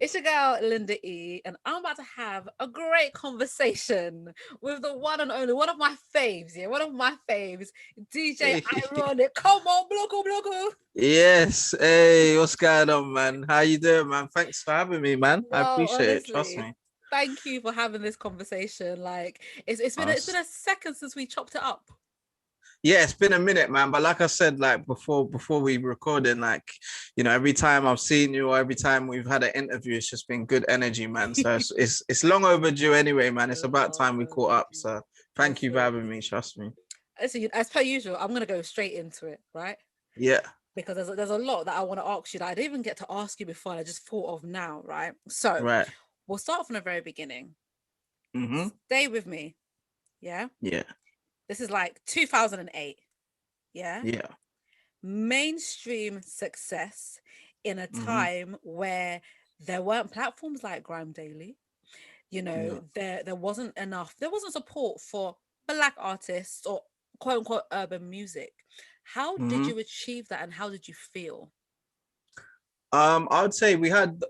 It's your girl, Linda E, and I'm about to have a great conversation with the one and only, one of my faves, yeah, one of my faves, DJ Ironik. Come on, Bloco, Bloco. Yes. Hey, what's going on, man? How you doing, man? Thanks for having me, man. I Well, appreciate it. Trust honestly, me. thank you for having this conversation. Like, it's been a second since we chopped it up. Yeah, it's been a minute, man. But like I said, like before we recorded, like, every time I've seen you or every time we've had an interview, it's just been good energy, man. So it's long overdue anyway, man. It's about Long time we caught up. overdue. So thank you for Listen, having me. Trust me. listen, as per usual, I'm gonna go straight into it, right? Yeah. Because there's a lot that I want to ask you that I didn't even get to ask you before, and I just thought of now, right? So Right. we'll start from the very beginning. Mm-hmm. Stay with me. Yeah. Yeah. This is like 2008. Yeah. Yeah. Mainstream success in a Mm-hmm. time where there weren't platforms like Grime Daily. Yeah. There wasn't support for black artists or quote unquote urban music. How did Mm-hmm. you achieve that and how did you feel? I would say we had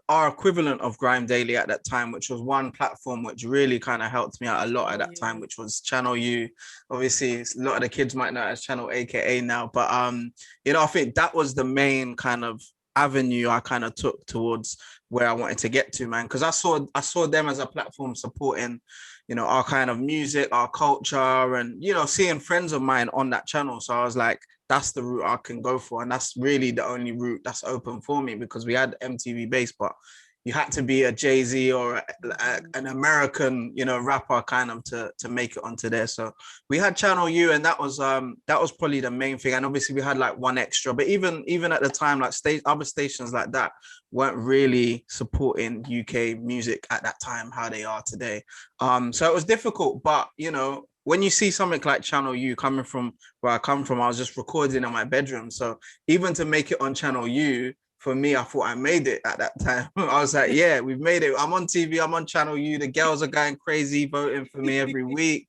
our equivalent of Grime Daily at that time, which was one platform which really kind of helped me out a lot at Channel that time, you. which was Channel U. Obviously, a lot of the kids might know it as Channel AKA now, but I think that was the main kind of avenue I kind of took towards where I wanted to get to, man. Because I saw them as a platform supporting, our kind of music, our culture, and seeing friends of mine on that channel. So I was like, that's the route I can go for. And that's really the only route that's open for me because we had MTV base, but you had to be a Jay-Z or an American, rapper kind of to make it onto there. So we had Channel U and that was probably the main thing. And obviously we had like one extra, but even at the time, like other stations like that weren't really supporting UK music at that time, how they are today. So it was difficult, but when you see something like Channel U coming from where I come from, I was just recording in my bedroom. So even to make it on Channel U, for me, I thought I made it at that time. I was like, yeah, we've made it. I'm on TV, I'm on Channel U. The girls are going crazy, voting for me every week.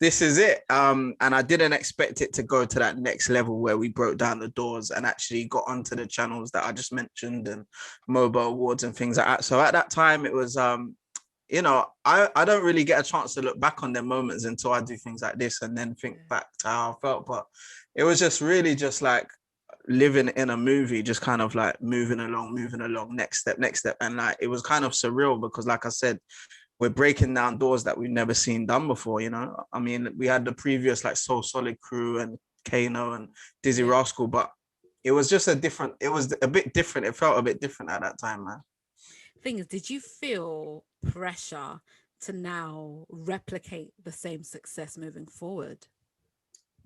This is it. And I didn't expect it to go to that next level where we broke down the doors and actually got onto the channels that I just mentioned and mobile awards and things like that. So at that time, it was I don't really get a chance to look back on their moments until I do things like this and then think back to how I felt. But it was just really just like living in a movie, just kind of like moving along, next step, next step. And like it was kind of surreal because, like I said, we're breaking down doors that we've never seen done before. I mean, we had the previous like Soul Solid crew and Kano and Dizzy Yeah. Rascal, but it was just it was a bit different. It felt a bit different at that time, man. Thing is, did you feel pressure to now replicate the same success moving forward?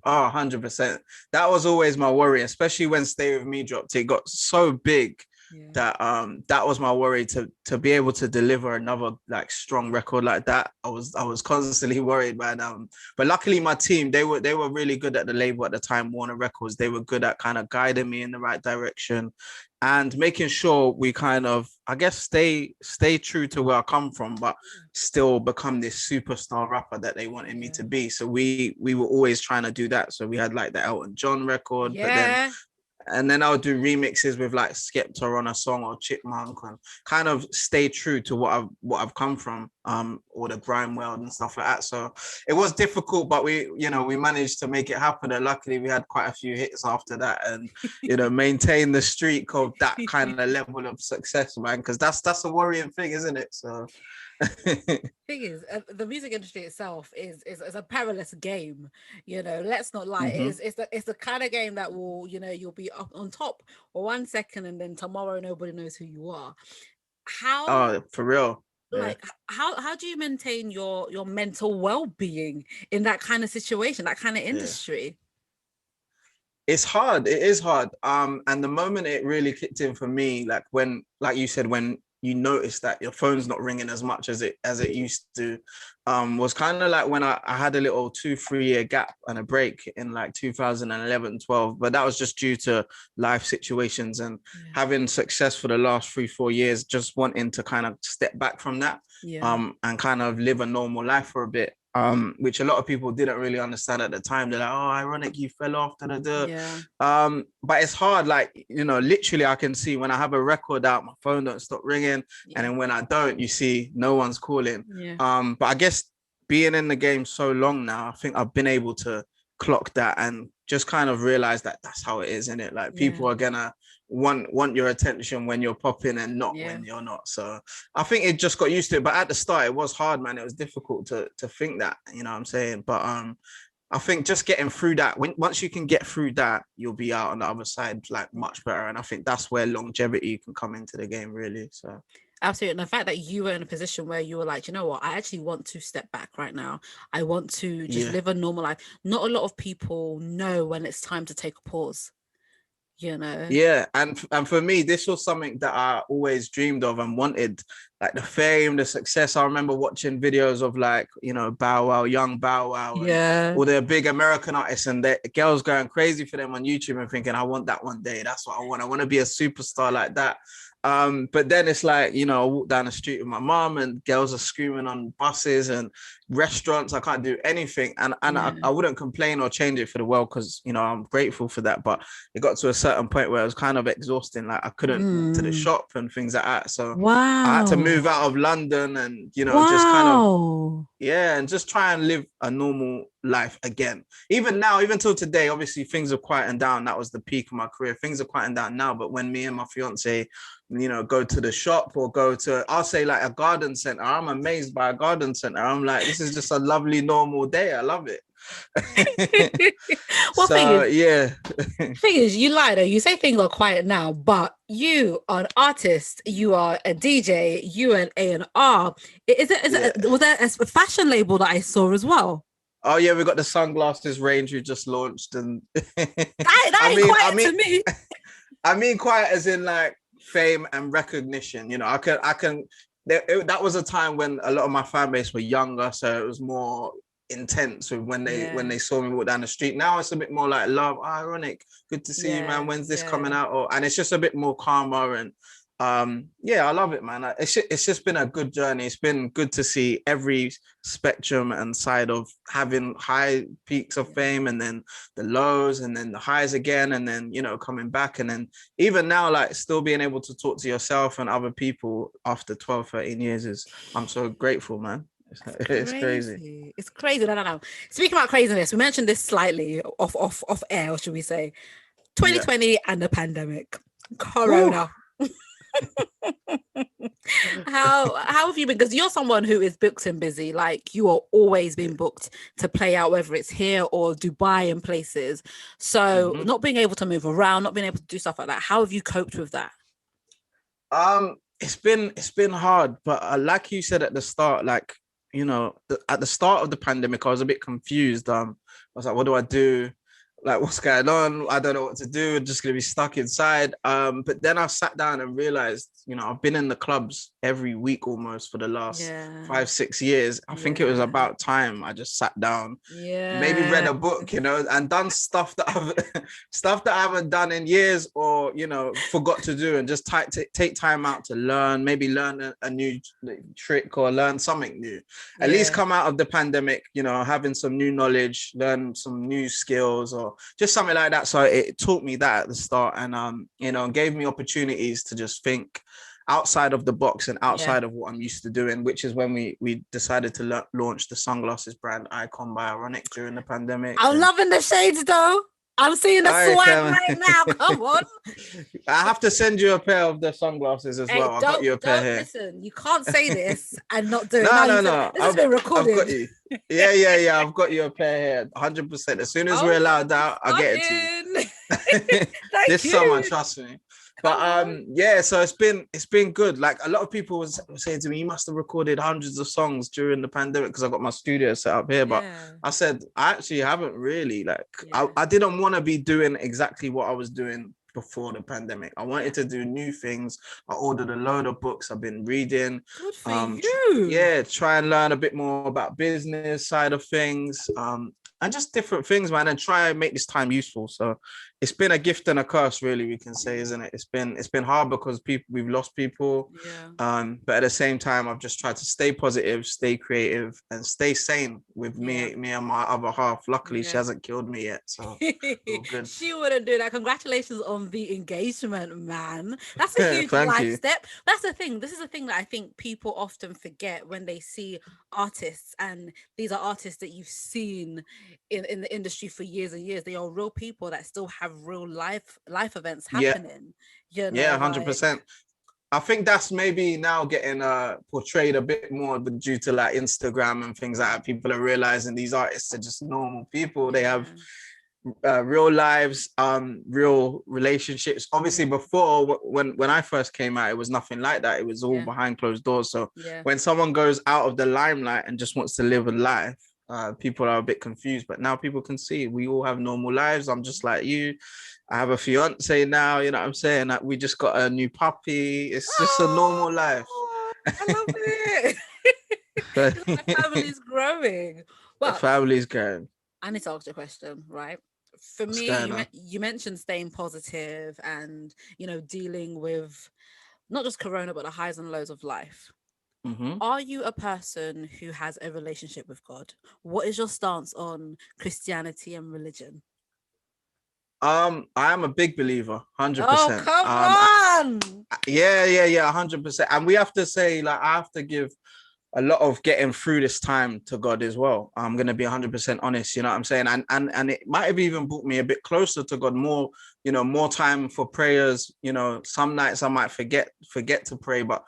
Oh, 100%. That was always my worry, especially when Stay With Me dropped. It got so big Yeah. that was my worry to be able to deliver another like strong record like that. I was constantly worried, man. But luckily my team, they were really good at the label at the time, Warner Records. They were good at kind of guiding me in the right direction and making sure we kind of, I guess, stay true to where I come from, but still become this superstar rapper that they wanted me Yeah. to be. So we were always trying to do that. So we had like the Elton John record, but then Yeah. and then I would do remixes with like Skepta on a song or Chipmunk and kind of stay true to what I've come from, or the grime world and stuff like that. So it was difficult, but we managed to make it happen. And luckily we had quite a few hits after that and, maintain the streak of that kind of level of success, man. Cause that's a worrying thing, isn't it? So Thing is, the music industry itself is a perilous game. Let's not lie. hmm It's the kind of game that will, you'll be up on top for 1 second and then tomorrow nobody knows who you are. How Oh, for real. Yeah. how do you maintain your mental well-being in that kind of situation, that kind of Yeah. industry? It's hard. It is hard. And the moment it really kicked in for me, like when, like you said, when you notice that your phone's not ringing as much as it used to, was kind of like when I had a little 2-3 year gap and a break in like 2011, 12. But that was just due to life situations and Yeah. having success for the last 3-4 years, just wanting to kind of step back from that, Yeah. and kind of live a normal life for a bit. which a lot of people didn't really understand at the time. They're like, oh, ironic, you fell off. Da, da, da. Yeah. But it's hard. Like, literally I can see when I have a record out, my phone don't stop ringing. Yeah. And then when I don't, you see no one's calling. Yeah. But I guess being in the game so long now, I think I've been able to clock that and just kind of realize that that's how it is, isn't it? Like, people are gonna want your attention when you're popping and not when you're not. So I think it just got used to it. But at the start, it was hard, man. It was difficult to think that, you know what I'm saying? But I think just getting through that, once you can get through that, you'll be out on the other side like much better. And I think that's where longevity can come into the game, really. So absolutely. And the fact that you were in a position where you were like, you know what, I actually want to step back right now. I want to just live a normal life. Not a lot of people know when it's time to take a pause. Yeah, and for me, this was something that I always dreamed of and wanted, like the fame, the success. I remember watching videos of like, Bow Wow, young Bow Wow, and all the big American artists, and the girls going crazy for them on YouTube and thinking, I want that one day. That's what I want. I want to be a superstar like that. But then it's like, I walk down the street with my mom and girls are screaming on buses and restaurants. I can't do anything. And I wouldn't complain or change it for the world because, I'm grateful for that. But it got to a certain point where it was kind of exhausting. Like I couldn't walk to the shop and things like that. So I had to move out of London and, just kind of, and just try and live a normal life again. Even now, even till today, obviously things are quieting down. That was the peak of my career. Things are quieting down now. But when me and my fiance, go to the shop or go to, I'll say like a garden center. I'm amazed by a garden center. I'm like, this is just a lovely, normal day. I love it. Well, so, thing is, you lie though. You say things are quiet now, but you are an artist. You are a DJ. You are an A&R. Was there a fashion label that I saw as well? Oh yeah, we got the sunglasses range we just launched, and that ain't quiet to me. I mean, quiet as in like fame and recognition. I can. That was a time when a lot of my fan base were younger, so it was more intense when they saw me walk down the street. Now it's a bit more like love, ironic, good to see you, man. When's this coming out? And it's just a bit more calmer and I love it, man. It's just been a good journey. It's been good to see every spectrum and side of having high peaks of fame and then the lows and then the highs again and then coming back, and then even now like still being able to talk to yourself and other people after 12-13 years I'm so grateful, man. It's crazy. It's crazy. No. Speaking about craziness, we mentioned this slightly off air, or should we say 2020 and the pandemic, Corona. How have you been? Because you're someone who is booked and busy. Like you are always being booked to play out, whether it's here or Dubai and places. So not being able to move around, not being able to do stuff like that. How have you coped with that? It's been hard, but like you said at the start, like at the start of the pandemic, I was a bit confused. I was like, what do I do? Like, what's going on? I don't know what to do. I'm just going to be stuck inside. But then I sat down and realized, I've been in the clubs every week almost for the last 5-6 years. I think it was about time I just sat down, maybe read a book, and done stuff that I haven't done in years or, forgot to do, and just take time out to learn, maybe learn a new trick or learn something new. At least come out of the pandemic, having some new knowledge, learn some new skills or just something like that. So it taught me that at the start and, gave me opportunities to just think outside of the box and outside of what I'm used to doing, which is when we decided to launch the sunglasses brand Icon by Ironik during the pandemic. I'm loving the shades though. I'm seeing the swag right now. Come on. I have to send you a pair of the sunglasses as well. I got you a pair here. Listen, you can't say this and not do it. No. This has been recorded. I've got you. Yeah. I've got you a pair here. 100%. As soon as we're allowed out, I'll get it to you. This summer, trust me. But so it's been good. Like a lot of people were saying to me, you must have recorded hundreds of songs during the pandemic because I got my studio set up here. But I said, I actually haven't really. Like I didn't want to be doing exactly what I was doing before the pandemic. I wanted to do new things. I ordered a load of books I've been reading. Good for you. Try and learn a bit more about business side of things. And just different things, man, and try and make this time useful. So it's been a gift and a curse, really, we can say, isn't it? It's been hard because we've lost people. Yeah. But at the same time, I've just tried to stay positive, stay creative, and stay sane with Yeah. me and my other half. Luckily, she Yeah. hasn't killed me yet, so all good. She wouldn't do that. Congratulations on the engagement, man. That's a huge Thank life you. step. That's the thing. This is the thing that I think people often forget when they see artists, and these are artists that you've seen in the industry for years and years. They are real people that still have real life events Yeah, happening. You yeah, know, 100%. I think that's maybe now getting portrayed a bit more due to like Instagram and things like that. People are realizing these artists are just normal people. They have yeah, real lives, real relationships. Obviously, before when I first came out, it was nothing like that. It was all yeah, behind closed doors. So yeah. when someone goes out of the limelight and just wants to live a life, people are a bit confused. But now people can see we all have normal lives. I'm just like you. I have a fiance now. You know what I'm saying? Like, we just got a new puppy. It's just a normal life. Oh, I love it. My family's growing. The Well, family's going. I need to ask you a question, right? For What's me, going on? you mentioned staying positive and dealing with not just corona but the highs and lows of life. Mm-hmm. Are you a person who has a relationship with God? What is your stance on Christianity and religion? I am a big believer, Oh, 100%. come on. Yeah, 100%. And we have to say, like, I have to give a lot of getting through this time to God as well. I'm gonna be 100% honest, you know what I'm saying? And it might have even brought me a bit closer to God, more, more time for prayers. Some nights I might forget to pray, but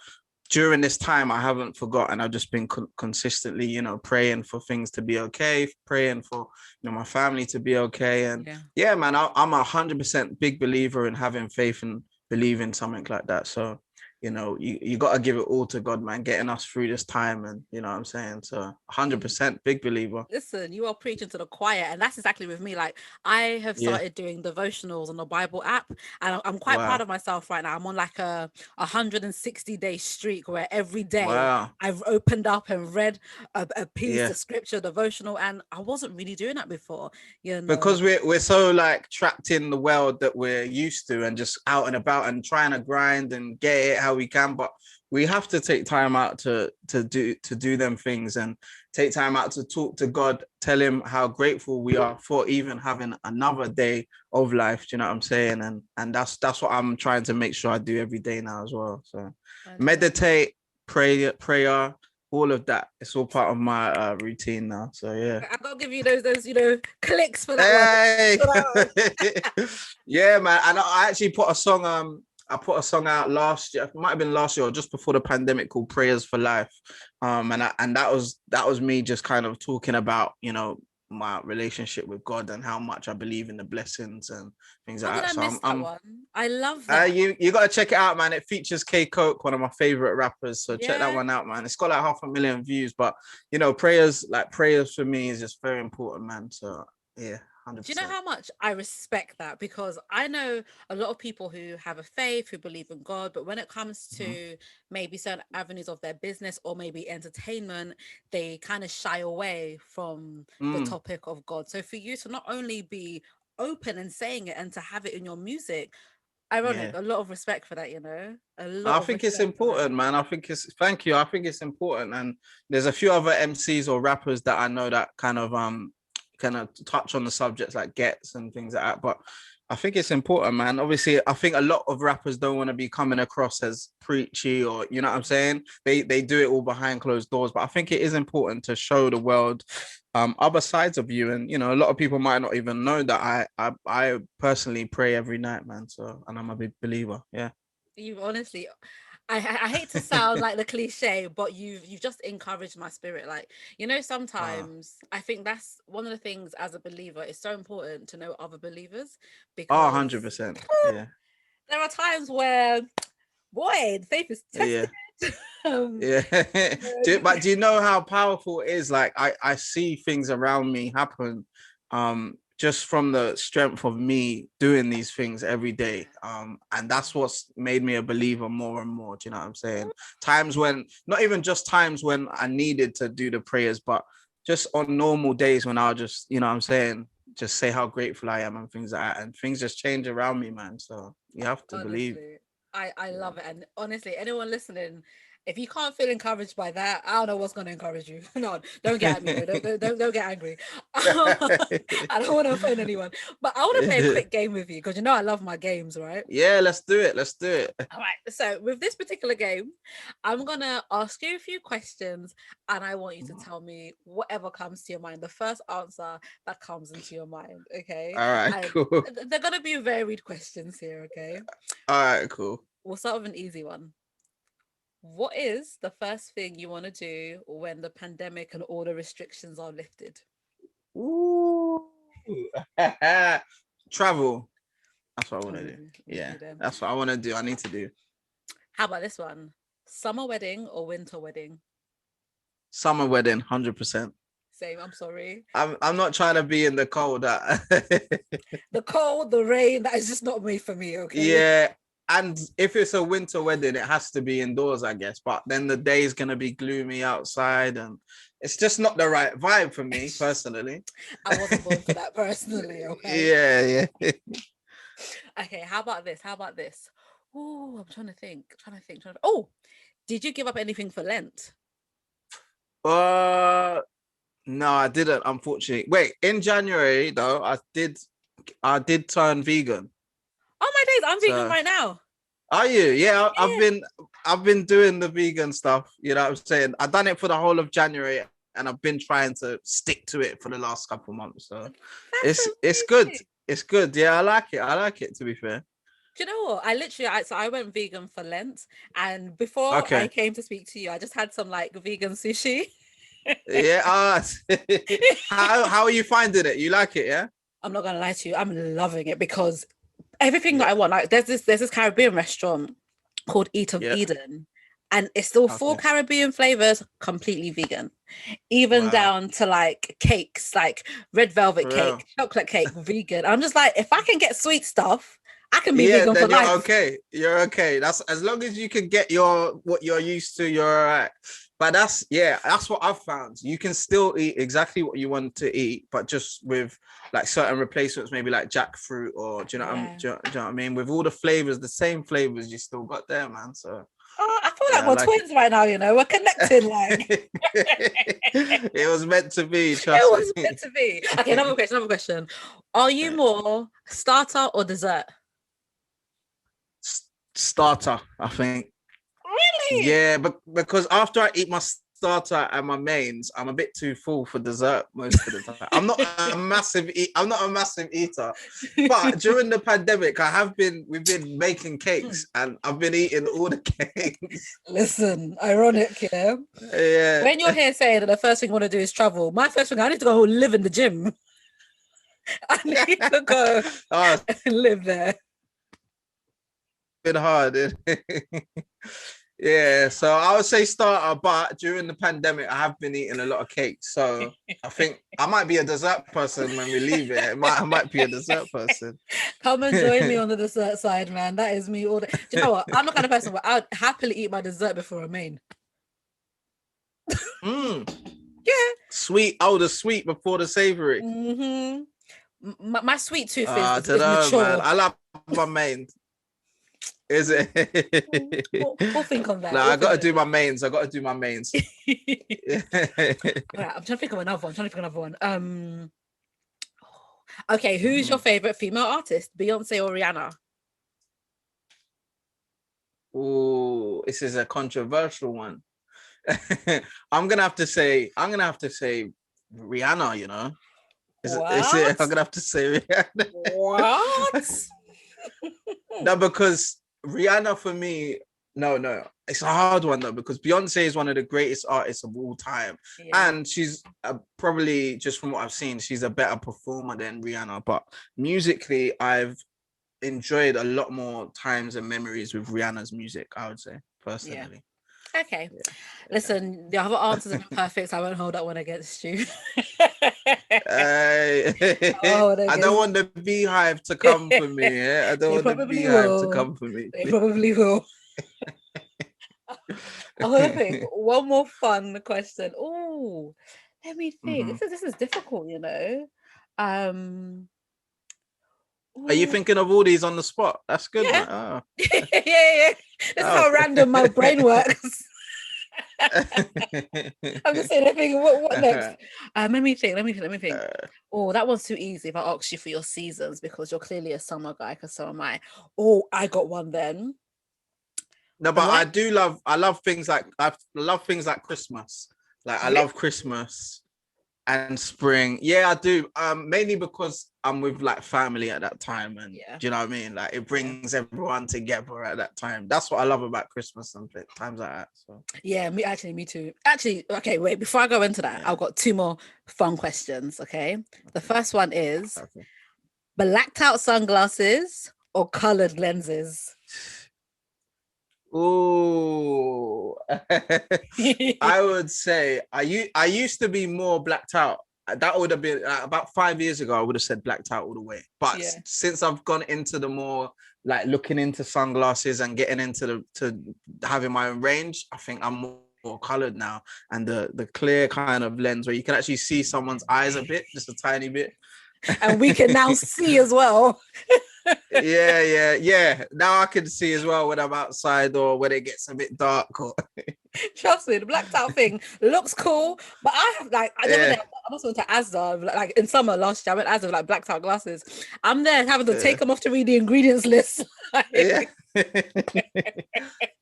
during this time I haven't forgotten. I've just been consistently, praying for things to be okay, praying for, my family to be okay. And Yeah. yeah, man, I'm 100% big believer in having faith and believing something like that. So you got to give it all to God, man, getting us through this time. And you know what I'm saying? So Mm. 100% big believer. Listen, you are preaching to the choir, and that's exactly with me. Like, I have Yeah. started doing devotionals on the Bible app, and I'm quite proud Wow. of myself right now. I'm on like a 160-day streak where every day Wow. I've opened up and read a piece Yeah. of scripture devotional, and I wasn't really doing that before, you know. Because we're so like trapped in the world that we're used to and just out and about and trying to grind and get it how we can. But we have to take time out to do them things and take time out to talk to God, tell him how grateful we are for even having another day of life. Do you know what I'm saying? And that's what I'm trying to make sure I do every day now as well. So I love it. meditate, prayer, all of that. It's all part of my routine now. So yeah. I gotta give you those clicks for that one. Hey, For that one. yeah, man. And I actually put a song. I put a song out last year. It might have been last year or just before the pandemic, called "Prayers for Life." And that was me just kind of talking about my relationship with God and how much I believe in the blessings and things How like did that. I So miss that one? I love uh, that. you you gotta check it out, man. It features K Coke, one of my favorite rappers. So check that Yeah. one out, man. It's got like 500,000 views, but prayers for me is just very important, man. So yeah, hundred Do you know percent. how much I respect that? Because I know a lot of people who have a faith, who believe in God, but when it comes Mhm. to maybe certain avenues of their business or maybe entertainment, they kind of shy away from the Mm, topic of God. So for you to not only be open and saying it and to have it in your music, ironic, yeah. a lot of respect for that, a lot I of think it's respect for that. important, man. Thank you. I think it's important. And there's a few other MCs or rappers that I know that kind of touch on the subjects like Gets and things like that. But I think it's important, man. Obviously, I think a lot of rappers don't want to be coming across as preachy, or you know what I'm saying? They do it all behind closed doors. But I think it is important to show the world other sides of you. And a lot of people might not even know that I personally pray every night, man. So, and I'm a big believer. Yeah. You honestly, I hate to sound like the cliche, but you've just encouraged my spirit. Like, Uh, sometimes I think that's one of the things as a believer. It's so important to know other believers Oh, because 100%. Yeah. there are times where, boy, the faith is tested. Yeah. Yeah. But do you know how powerful it is? Like I see things around me happen just from the strength of me doing these things every day. And that's what's made me a believer more and more. Do you know what I'm saying? Times when, not even just times when I needed to do the prayers, but just on normal days when I'll just, you know what I'm saying, just say how grateful I am and things like that. And things just change around me, man. So you have to believe. Honestly, I Yeah. love it. And honestly, anyone listening, if you can't feel encouraged by that, I don't know what's going to encourage you. No, don't get at me though. Don't get angry. I don't want to offend anyone. But I want to play a quick game with you because you know I love my games, right? Yeah, let's do it. Let's do it. All right. So with this particular game, I'm gonna ask you a few questions, and I want you to tell me whatever comes to your mind. The first answer that comes into your mind. Okay. All right, And cool. they're gonna be varied questions here. Okay. All right, cool. We'll start with an easy one. What is the first thing you want to do when the pandemic and all the restrictions are lifted? Ooh. Travel. That's what I want to do. Ooh, Yeah, easy then. that's what I want to do. I need to do. How about this one? Summer wedding or winter wedding? Summer wedding, 100%. Same. I'm sorry. I'm not trying to be in the cold. The cold, the rain, that is just not made for me. Okay. Yeah, and if it's a winter wedding, it has to be indoors, I guess. But then the day is gonna be gloomy outside, and it's just not the right vibe for me personally. I wasn't born for that personally. Okay. Yeah, yeah. Okay. How about this? Oh, I'm trying to think. Oh, did you give up anything for Lent? Uh, no, I didn't. Unfortunately, wait. In January though, I did turn vegan. Oh my days, I'm vegan So right now. are you? Yeah, I've Yeah. been doing the vegan stuff. You know what I'm saying? I've done it for the whole of January, and I've been trying to stick to it for the last couple of months. So That's it's good. amazing. It's good. Yeah, I like it. I like it, to be fair. Do you know what? I went vegan for Lent, and before I Okay. came to speak to you, I just had some like vegan sushi. Yeah. How are you finding it? You like it? Yeah. I'm not gonna lie to you, I'm loving it because everything that Yeah. I want, like there's this Caribbean restaurant called Eat of Yeah. Eden, and it's still full Okay. Caribbean flavors, completely vegan, even Wow. down to like cakes, like red velvet For cake, real. chocolate cake, vegan. I'm just like, if I can get sweet stuff, I can be Yeah, vegan for then you're life. okay. You're okay. That's as long as you can get what you're used to, you're all right. But that's what I've found. You can still eat exactly what you want to eat, but just with like certain replacements, maybe like jackfruit or do you know what Yeah. do you know what I mean? With all the flavors, the same flavors you still got there, man. So Oh, I feel like yeah, I we're like twins right now, we're connected like it. It was meant to be, it trust was me. meant to be. Okay, another question. Are you more starter or dessert? Starter, I think. Really? Yeah, but because after I eat my starter and my mains, I'm a bit too full for dessert most of the time. I'm not a massive eater. But during the pandemic, we've been making cakes and I've been eating all the cakes. Listen, ironic, yeah. Yeah. When you're here saying that the first thing you want to do is travel, my first thing, I need to go live in the gym. I need to go Oh, it's and live there. been hard. Yeah, so I would say starter, but during the pandemic, I have been eating a lot of cakes. So I think I might be a dessert person when we leave it. I might be a dessert person. Come and join me on the dessert side, man. That is me all day. Do you know what? I'm the kind of person where I'd happily eat my dessert before a main. Mm, Yeah. sweet. Oh, the sweet before the savory. My sweet tooth I don't is know, man. mature. I love my main. Is it? We'll think on that. No, We'll I got think to on do my mains. I got to do my mains. Right, I'm trying to think of another one. Okay, who's your favorite female artist? Beyonce or Rihanna? Oh, this is a controversial one. I'm gonna have to say Rihanna, I'm What? gonna have to say Rihanna. What? No, because Rihanna for me, no, it's a hard one though, because Beyonce is one of the greatest artists of all time. Yeah. And she's probably, just from what I've seen, she's a better performer than Rihanna. But musically, I've enjoyed a lot more times and memories with Rihanna's music, I would say, Yeah. personally. Okay. Yeah. Listen, the other answers have been perfect, so I won't hold that one against you. I don't want the beehive to come for me. Yeah? I don't They want the probably beehive to will. come for me. They probably will. I want to think. One more fun question. Oh, let me think. Mm-hmm. This is difficult, Um, Are you ooh, thinking of all these on the spot? That's good, yeah. man. Oh, Yeah. This is how random my brain works. I'm just saying, thinking, what next? Let me think. Let me think. Oh, that one's too easy. If I ask you for your seasons, because you're clearly a summer guy, because so am I. Oh, I got one then. No, but Black. I love things like Christmas. Like I Really? love Christmas and spring. Yeah, I do. Mainly because I'm with like family at that time, and Yeah. do you know what I mean? Like it Yeah. brings everyone together at that time. That's what I love about Christmas and times like that. So Yeah, me too. Actually, okay, wait, before I go into that, yeah. I've got two more fun questions. Okay. The first one is Okay. blacked out sunglasses or colored lenses? Ooh. I would say I used to be more blacked out. That would have been about 5 years ago. I would have said blacked out all the way. But Yeah. since I've gone into the more like looking into sunglasses and getting into to having my own range, I think I'm more colored now. And the clear kind of lens where you can actually see someone's eyes a bit, just a tiny bit. And we can now see as well. Yeah. Now I can see as well when I'm outside or when it gets a bit dark. Or Trust me, the blacked out thing looks cool, but I have like I never yeah, did. I must went to Asda like in summer last year. I went to Asda with like blacked out glasses. I'm there having to take them off to read the ingredients list. yeah.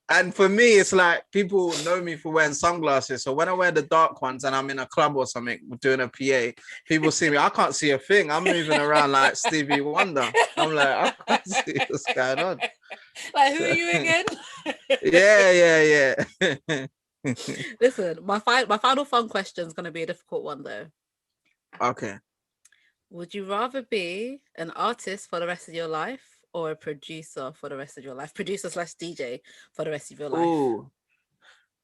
And for me, it's like people know me for wearing sunglasses. So when I wear the dark ones and I'm in a club or something doing a PA, people see me. I can't see a thing. I'm moving around like Stevie Wonder. I'm like, I can't see what's going on. Like, who are So, you again? yeah. Listen, my final fun question is going to be a difficult one though. Okay. Would you rather be an artist for the rest of your life or a producer for the rest of your life? Producer slash DJ for the rest of your life. Oh,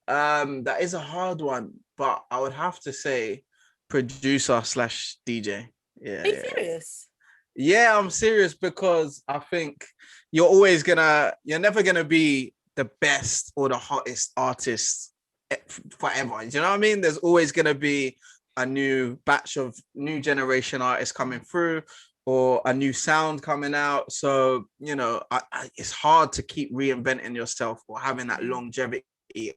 that is a hard one, but I would have to say producer slash DJ. Are you Yeah. serious? Yeah, I'm serious because I think you're never gonna be the best or the hottest artist forever. Do you know what I mean? There's always gonna be a new batch of new generation artists coming through or a new sound coming out. So, it's hard to keep reinventing yourself or having that longevity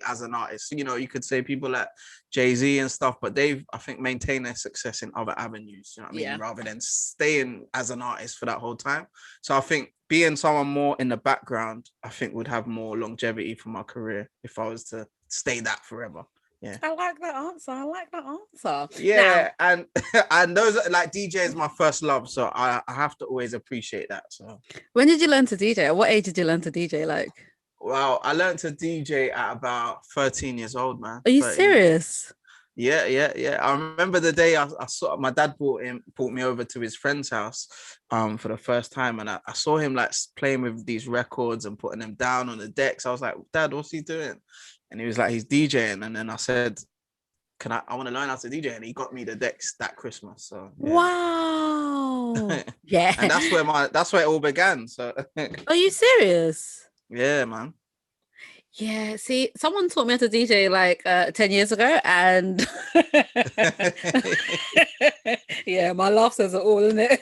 as an artist. You could say people like Jay-Z and stuff, but they've, I think, maintained their success in other avenues, you know what I mean, Yeah. rather than staying as an artist for that whole time. So I think being someone more in the background, I think would have more longevity for my career if I was to stay that forever. Yeah. I like that answer. I like that answer. Now, Yeah, and and those are, like DJ is my first love, so I have to always appreciate that. So when did you learn to DJ? At what age did you learn to DJ? Like, well, I learned to DJ at about 13 years old, man. are you 13 years old. serious? Yeah. I remember the day I saw my dad brought me over to his friend's house for the first time, and I saw him like playing with these records and putting them down on the decks. I was like, Dad, what's he doing? And he was like, he's DJing. And then I said, I want to learn how to DJ, and he got me the decks that Christmas. So yeah. Wow. Yeah. And that's where it all began. So Are you serious? yeah, man. Yeah, see, someone taught me how to DJ like 10 years ago, and yeah, my laugh says it all, isn't it?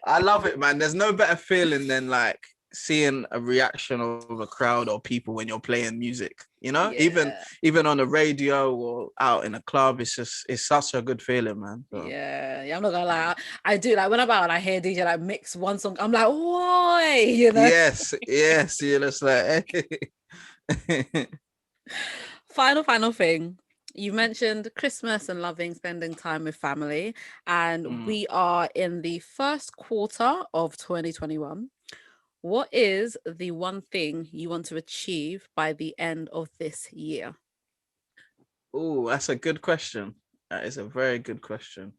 I love it, man. There's no better feeling than like seeing a reaction of a crowd or people when you're playing music. Even Yeah, on the radio or out in a club, it's such a good feeling, man. So, yeah, I'm not gonna lie. I do like when I'm out and I hear DJ like mix one song, I'm like, why? You know. yes, you're just like. Final thing. You mentioned Christmas and loving spending time with family, and Mm. we are in the first quarter of 2021. What is the one thing you want to achieve by the end of this year? Oh, that's a good question. That is a very good question.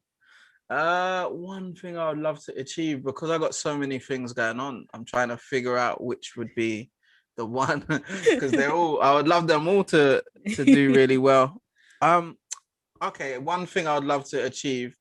One thing I would love to achieve, because I got so many things going on, I'm trying to figure out which would be the one, because I would love them all to do really well. Okay, one thing I would love to achieve.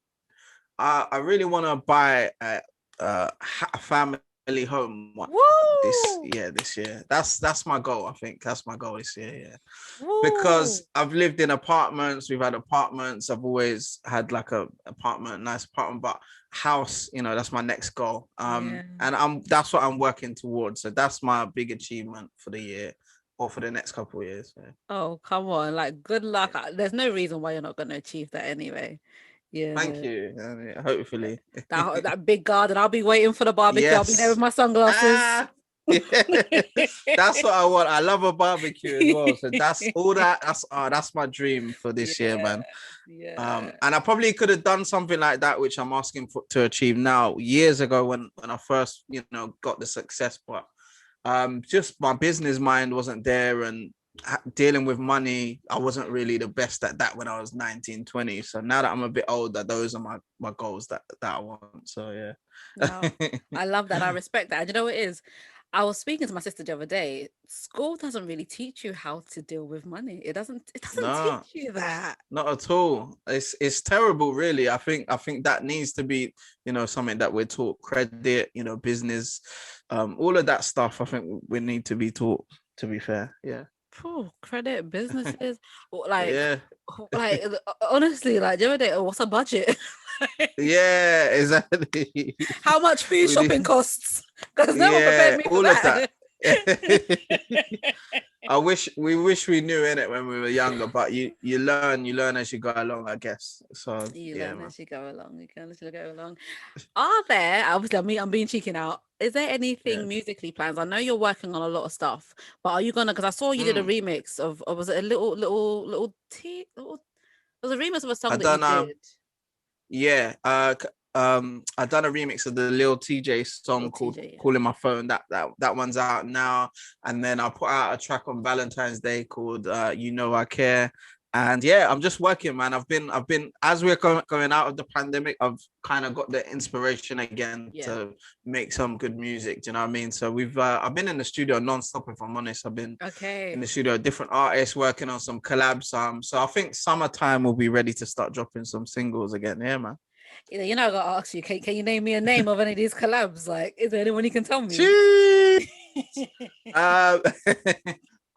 I really want to buy a family home Woo! this year. That's my goal. I think that's my goal this year. Yeah. Woo! Because I've lived in apartments, we've had apartments. I've always had like a apartment, nice apartment, but house, that's my next goal. Yeah. And that's what I'm working towards. So that's my big achievement for the year or for the next couple of years. Yeah. Oh, come on. Like, good luck. There's no reason why you're not going to achieve that anyway. Thank Yeah. you. Hopefully. That big garden. I'll be waiting for the barbecue. I'll be there with Yes. my sunglasses. Ah, yeah. That's what I want. I love a barbecue as well. So that's all that's my dream for this year, Yeah. man. Yeah. And I probably could have done something like that, which I'm asking to achieve now, years ago when I first, got the success, but just my business mind wasn't there, and dealing with money, I wasn't really the best at that when I was 19, 20. So now that I'm a bit older, those are my goals that I want. So yeah. No, I love that. I respect that. And you know what it is? I was speaking to my sister the other day. School doesn't really teach you how to deal with money. It doesn't No, teach you that. not at all. It's terrible, really. I think that needs to be, something that we're taught. Credit, business, all of that stuff. I think we need to be taught. To be fair, yeah. Phew, credit, businesses, like, Yeah. honestly, like the other day, what's a budget? Yeah, exactly. How much food We shopping need- costs? Because no one prepared yeah, me for all of that. that. We wish we knew in it when we were younger, but you learn as you go along, I guess. So You yeah, learn man. as you go along. You can as you go along. Are there, obviously, I'm being cheeky now. Is there Yeah. anything musically plans? I know you're working on a lot of stuff, but are you gonna? Because I saw you did a Mm. remix of, or was it a little T? Little, it was a remix of a I song that you done did. yeah. I done a remix of the Lil TJ song Little called TJ, yeah. "Calling My Phone." That one's out now, and then I put out a track on Valentine's Day called "You Know I Care." And yeah, I'm just working, man. I've been as we're going out of the pandemic, I've kind of got the inspiration again Yeah. to make some good music. Do you know what I mean? So I've been in the studio non-stop, if I'm honest. I've been in Okay. the studio, different artists working on some collabs. So I think summertime will be ready to start dropping some singles again. Yeah, man. I gotta ask you, can you name me a name of any of these collabs? Like, is there anyone you can tell me? Gee. Uh,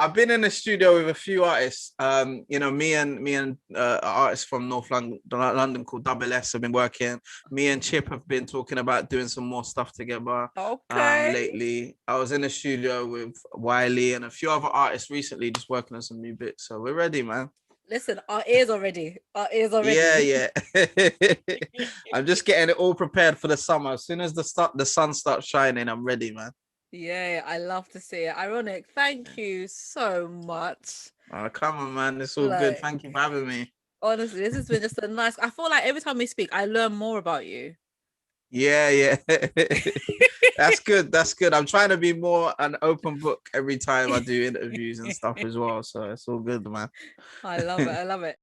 I've been in the studio with a few artists. Me and artists from North London called Double S have been working. Me and Chip have been talking about doing some more stuff together. Okay. Lately, I was in the studio with Wiley and a few other artists recently, just working on some new bits. So we're ready, man. Listen, our ears are ready. Our ears are Yeah, ready. yeah. I'm just getting it all prepared for the summer. As soon as the sun starts shining, I'm ready, man. Yeah, I love to see it. Ironic, thank you so much. Oh, come on, man. It's all good. Like, Thank you for having me. honestly, this has been just a nice. I feel like every time we speak, I learn more about you. Yeah, yeah. That's good. That's good. I'm trying to be more an open book every time I do interviews and stuff as well. So it's all good, man. I love it. I love it.